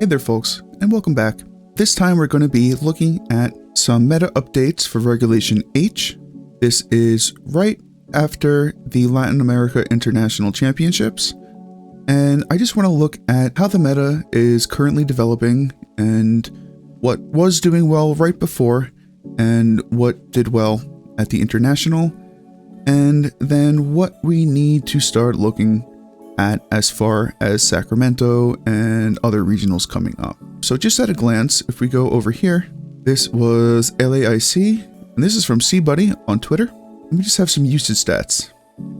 Hey there folks, and welcome back. This time we're going to be looking at some meta updates for Regulation H. This is right after the Latin America International Championships, and I just want to look at how the meta is currently developing and what was doing well right before and what did well at the International, and then what we need to start looking at as far as Sacramento and other regionals coming up. So just at a glance, if we go over here, this was LAIC, and this is from C-Buddy on Twitter. And we just have some usage stats.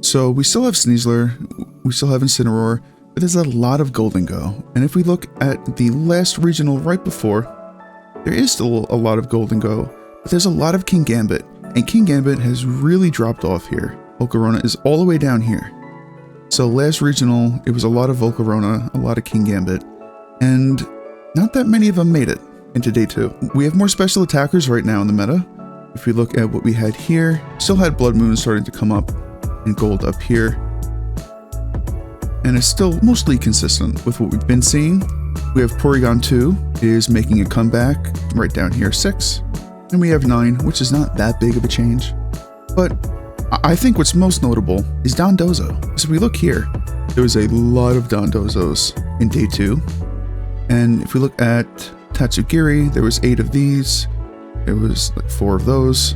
So we still have Sneasler, we still have Incineroar, but there's a lot of Golden Go. And if we look at the last regional right before, there is still a lot of Golden Go, but there's a lot of King Gambit, and King Gambit has really dropped off here. Volcarona is all the way down here. So last regional, it was a lot of Volcarona, a lot of King Gambit, and not that many of them made it into day 2. We have more special attackers right now in the meta. If we look at what we had here, still had Blood Moon starting to come up and gold up here. And it's still mostly consistent with what we've been seeing. We have Porygon 2 is making a comeback right down here, 6. And we have 9, which is not that big of a change. But I think what's most notable is Dondozo. So we look here, there was a lot of Dondozos in day 2. And if we look at Tatsugiri, there was 8 of these. There was like 4 of those.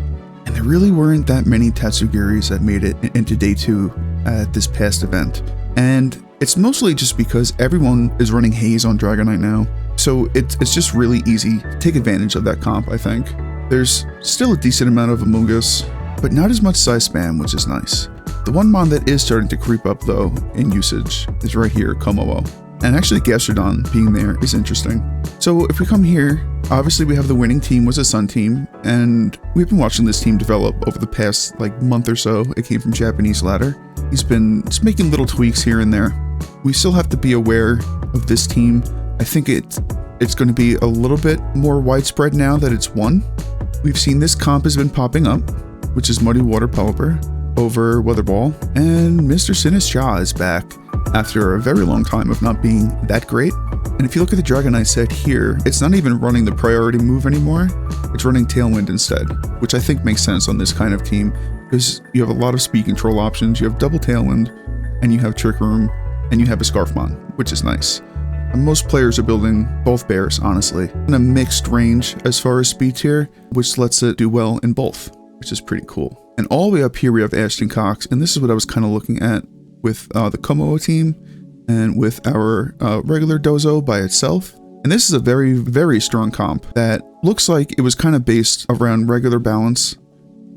And there really weren't that many Tatsugiris that made it into day 2 at this past event. And it's mostly just because everyone is running Haze on Dragonite now. So it's just really easy to take advantage of that comp, I think. There's still a decent amount of Amoonguss, but not as much size spam, which is nice. The one mon that is starting to creep up though in usage is right here, Komomo. And actually Gastrodon being there is interesting. So if we come here, obviously we have the winning team was a Sun team, and we've been watching this team develop over the past month or so. It came from Japanese Ladder. He's been just making little tweaks here and there. We still have to be aware of this team. I think it's going to be a little bit more widespread now that it's won. We've seen this comp has been popping up, which is Muddy Water Pelipper over Weather Ball, and Mr. Sinistcha is back after a very long time of not being that great. And if you look at the Dragonite set here, it's not even running the priority move anymore, it's running Tailwind instead, which I think makes sense on this kind of team, because you have a lot of speed control options. You have double Tailwind, and you have Trick Room, and you have a Scarfmon, which is nice. And most players are building both bears, honestly, in a mixed range as far as speed tier, which lets it do well in both, which is pretty cool. And all the way up here we have Ashton Cox, and this is what I was kind of looking at with the Komomo team and with our regular Dozo by itself. And this is a very, very strong comp that looks like it was kind of based around regular balance,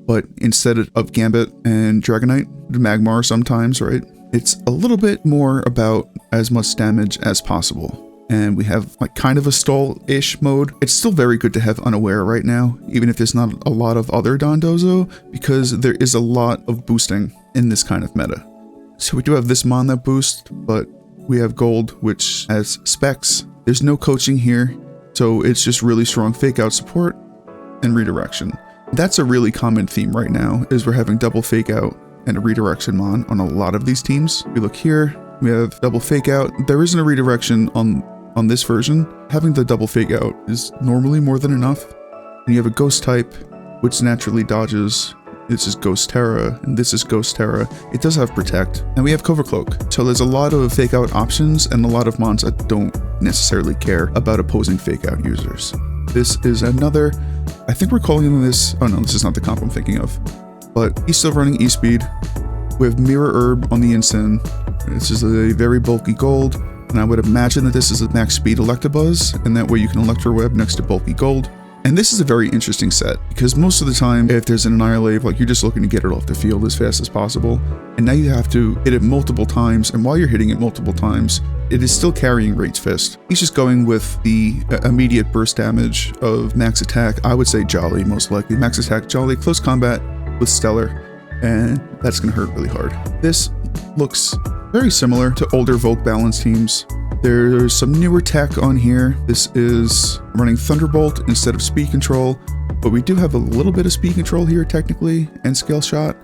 but instead of Gambit and Dragonite, Magmar sometimes, right? It's a little bit more about as much damage as possible. And we have kind of a stall-ish mode. It's still very good to have Unaware right now, even if there's not a lot of other Dondozo, because there is a lot of boosting in this kind of meta. So we do have this mon that boosts, but we have Gold, which has specs. There's no coaching here, so it's just really strong fake out support and redirection. That's a really common theme right now, is we're having double fake out and a redirection mon on a lot of these teams. We look here, we have double fake out. There isn't a redirection on this version. Having the double fake out is normally more than enough. And you have a Ghost type, which naturally dodges. This is Ghost Terra, and this is Ghost Terra. It does have Protect, and we have Cover Cloak. So there's a lot of fake out options and a lot of mons that don't necessarily care about opposing fake out users. This is another, I think we're calling this, oh no, this is not the comp I'm thinking of, but he's still running E-Speed with Mirror Herb on the Incin. This is a very bulky gold, and I would imagine that this is a max speed Electabuzz, and that way you can Electroweb next to bulky gold. And this is a very interesting set, because most of the time, if there's an Annihilate, you're just looking to get it off the field as fast as possible, and now you have to hit it multiple times, and while you're hitting it multiple times, it is still carrying Rage Fist. He's just going with the immediate burst damage of max attack. I would say Jolly, most likely. Max attack Jolly, close combat with Stellar, and that's going to hurt really hard. This looks very similar to older Volt Balance teams. There's some newer tech on here. This is running Thunderbolt instead of Speed Control, but we do have a little bit of Speed Control here technically, and Scale Shot.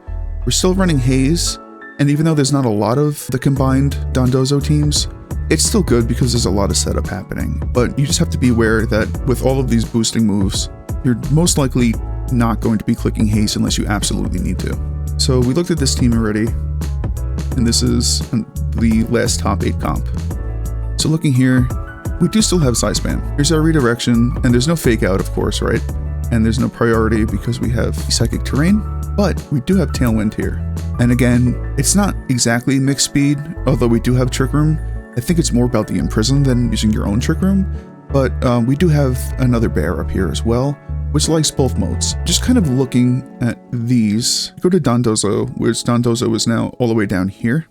We're still running Haze, and even though there's not a lot of the combined Dondozo teams, it's still good because there's a lot of setup happening, but you just have to be aware that with all of these boosting moves, you're most likely not going to be clicking haste unless you absolutely need to. So we looked at this team already, and this is the last top 8 comp. So looking here, we do still have side spam. Here's our redirection, and there's no fake out, of course, right? And there's no priority because we have psychic terrain, but we do have tailwind here. And again, it's not exactly mixed speed, although we do have trick room. I think it's more about the imprison than using your own trick room, but we do have another bear up here as well, which likes both modes. Just kind of looking at these, go to Dondozo, which Dondozo is now all the way down here.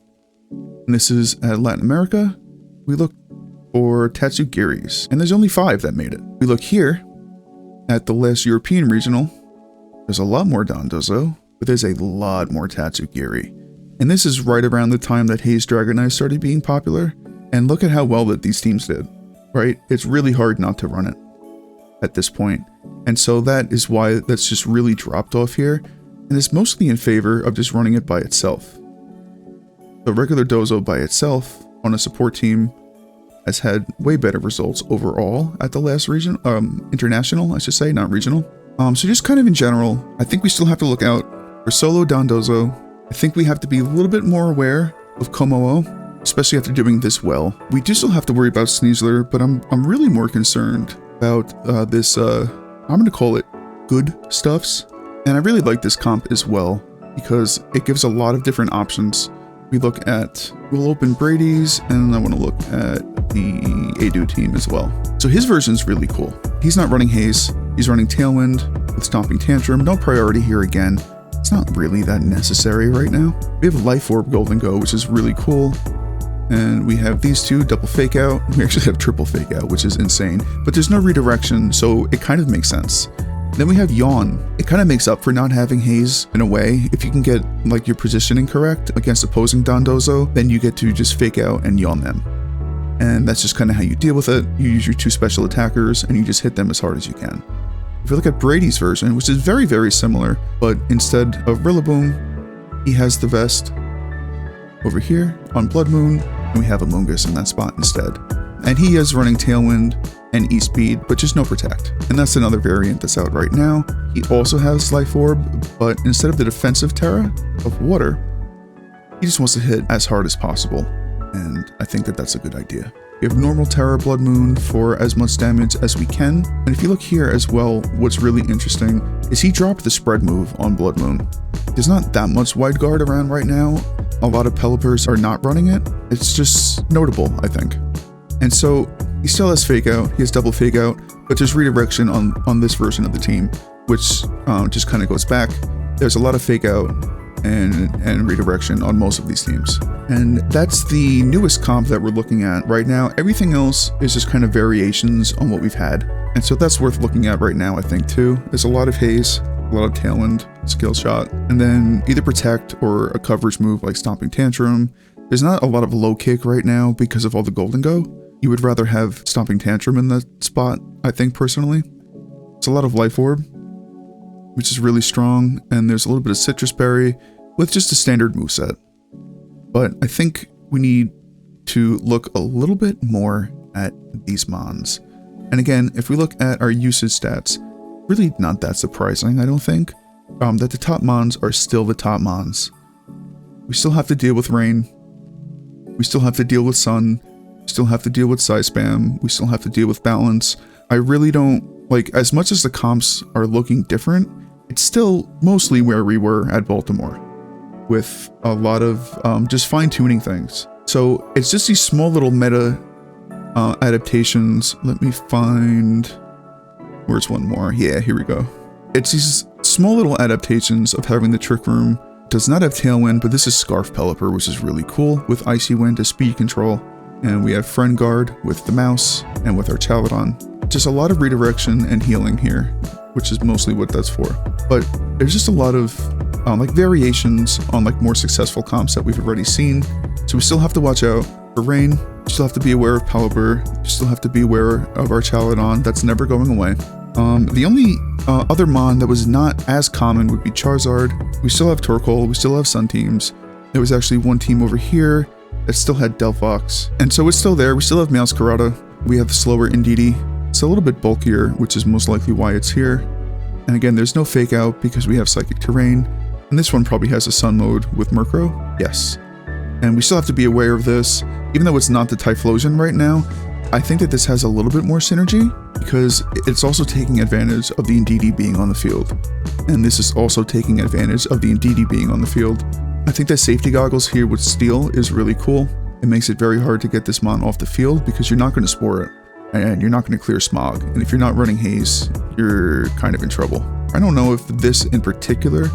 And this is Latin America. We look for Tatsugiris, and there's only 5 that made it. We look here at the last European regional. There's a lot more Dondozo, but there's a lot more Tatsugiri. And this is right around the time that Haze Dragon Knight started being popular. And look at how well that these teams did, right? It's really hard not to run it at this point. And so that is why that's just really dropped off here. And it's mostly in favor of just running it by itself. The regular Dozo by itself on a support team has had way better results overall at the last region, international, I should say, not regional. So just kind of in general, I think we still have to look out for solo Dondozo. I think we have to be a little bit more aware of Komoo, especially after doing this well. We do still have to worry about Sneasler, but I'm really more concerned about this, I'm going to call it good stuffs. And I really like this comp as well, because it gives a lot of different options. We'll open Brady's, and I want to look at the Adu team as well. So his version's really cool. He's not running Haze, he's running Tailwind with Stomping Tantrum. No priority here again. It's not really that necessary right now. We have Life Orb Golden Go, which is really cool. And we have these two, double fake out. We actually have triple fake out, which is insane. But there's no redirection, so it kind of makes sense. Then we have Yawn. It kind of makes up for not having Haze in a way. If you can get like your positioning correct against opposing Dondozo, then you get to just fake out and Yawn them. And that's just kind of how you deal with it. You use your 2 special attackers and you just hit them as hard as you can. If you look at Brady's version, which is very, very similar, but instead of Rillaboom, he has the vest over here on Blood Moon, and we have Amoonguss in that spot instead. And he is running Tailwind and E-Speed, but just no Protect. And that's another variant that's out right now. He also has Life Orb, but instead of the defensive Terra of water, he just wants to hit as hard as possible. And I think that that's a good idea. We have normal Terra Blood Moon for as much damage as we can. And if you look here as well, what's really interesting is he dropped the spread move on Blood Moon. There's not that much wide guard around right now. A lot of Pelipers are not running it. It's just notable, I think. And so he still has fake out, he has double fake out, but there's redirection on this version of the team, which just kind of goes back. There's a lot of fake out and redirection on most of these teams. And that's the newest comp that we're looking at right now. Everything else is just kind of variations on what we've had. And so that's worth looking at right now, I think, too. There's a lot of Haze, a lot of Tailwind, Skill Shot, and then either Protect or a coverage move like Stomping Tantrum. There's not a lot of low kick right now because of all the Golden Go. You would rather have Stomping Tantrum in that spot, I think, personally. It's a lot of Life Orb, which is really strong, and there's a little bit of Citrus Berry with just a standard moveset. But I think we need to look a little bit more at these mons. And again, if we look at our usage stats, really not that surprising, I don't think, that the top mons are still the top mons. We still have to deal with rain. We still have to deal with sun. We still have to deal with side spam. We still have to deal with balance. I really don't, like, as much as the comps are looking different, it's still mostly where we were at Baltimore, with a lot of just fine-tuning things. So it's just these small little meta adaptations. Let me find, where's one more? Yeah, here we go. It's these small little adaptations of having the Trick Room. It does not have Tailwind, but this is Scarf Pelipper, which is really cool, with Icy Wind as speed control. And we have Friend Guard with the mouse and with our Chaladon. Just a lot of redirection and healing here, which is mostly what that's for. But there's just a lot of like variations on like more successful comps that we've already seen. So we still have to watch out for rain. You still have to be aware of Pelipper. You still have to be aware of our Chaladon. That's never going away. The only other mon that was not as common would be Charizard. We still have Torkoal. We still have Sun teams. There was actually one team over here that still had Delphox. And so it's still there. We still have Meowscarada. We have the slower Indeedee. It's a little bit bulkier, which is most likely why it's here. And again, there's no fake out because we have Psychic Terrain. And this one probably has a Sun mode with Murkrow. Yes. And we still have to be aware of this. Even though it's not the Typhlosion right now, I think that this has a little bit more synergy because it's also taking advantage of the Indeedee being on the field. And this is also taking advantage of the Indeedee being on the field. I think that Safety Goggles here with Steel is really cool. It makes it very hard to get this mon off the field because you're not going to spore it. And you're not going to clear Smog. And if you're not running Haze, you're kind of in trouble. I don't know if this in particular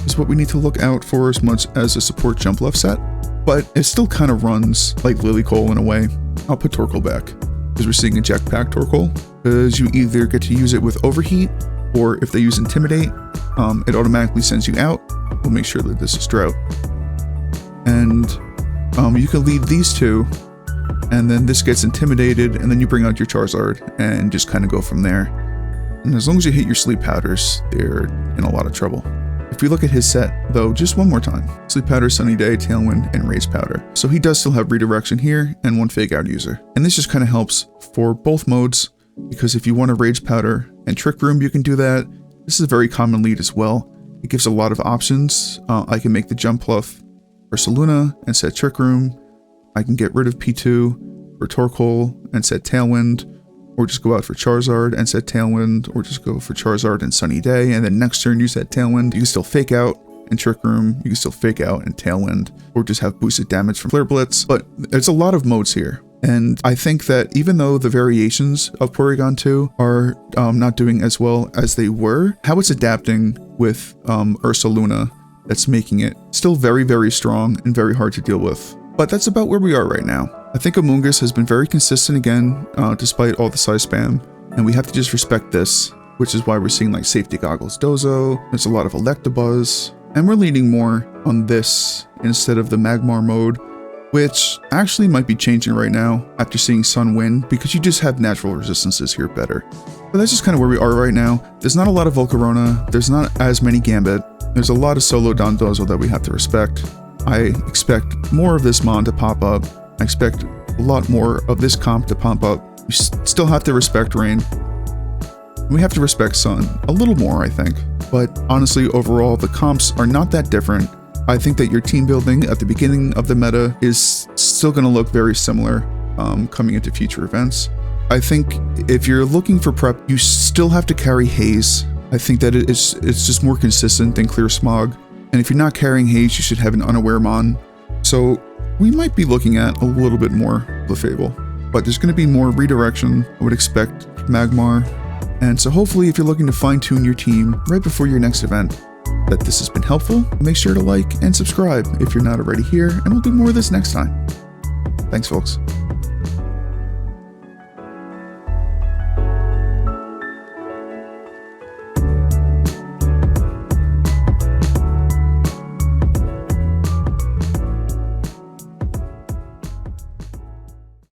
is what we need to look out for as much as a support jump left set, but it still kind of runs like Lilycole in a way. I'll put Torkoal back because we're seeing a Jetpack Torkoal, because you either get to use it with Overheat, or if they use Intimidate, it automatically sends you out. We'll make sure that this is Drought. And you can lead these two, and then this gets intimidated, and then you bring out your Charizard and just kind of go from there. And as long as you hit your Sleep Powders, they're in a lot of trouble. If we look at his set, though, just one more time. Sleep Powder, Sunny Day, Tailwind, and Raise Powder. So he does still have Redirection here, and one Fake Out user. And this just kind of helps for both modes, because if you want to Rage Powder and Trick Room, you can do that. This is a very common lead as well. It gives a lot of options. I can make the Jump Pluff for Ursaluna and set Trick Room. I can get rid of P2 for Torkoal and set Tailwind, or just go out for Charizard and set Tailwind, or just go for Charizard and Sunny Day, and then next turn you set Tailwind. You can still Fake Out and Trick Room, you can still Fake Out and Tailwind, or just have boosted damage from Flare Blitz, but there's a lot of modes here. And I think that even though the variations of Porygon 2 are not doing as well as they were, how it's adapting with Ursaluna, that's making it still very, very strong and very hard to deal with. But that's about where we are right now. I think Amoonguss has been very consistent again, despite all the size spam, and we have to just respect this, which is why we're seeing like Safety Goggles Dozo, there's a lot of Electabuzz, and we're leaning more on this instead of the Magmar mode, which actually might be changing right now after seeing Sun win, because you just have natural resistances here better. But that's just kind of where we are right now. There's not a lot of Volcarona, there's not as many Gambit, there's a lot of solo Dondozo that we have to respect. I expect more of this mon to pop up. I expect a lot more of this comp to pop up. We still have to respect Rain. We have to respect Sun a little more, I think. But honestly, overall, the comps are not that different. I think that your team building at the beginning of the meta is still going to look very similar coming into future events. I think if you're looking for prep, you still have to carry Haze. I think that it's just more consistent than Clear Smog. And if you're not carrying Haze, you should have an Unaware Mon. So we might be looking at a little bit more Clefable. But there's going to be more redirection, I would expect, Magmar. And so hopefully if you're looking to fine-tune your team right before your next event, that this has been helpful. Make sure to like and subscribe if you're not already here, and we'll do more of this next time. Thanks, folks.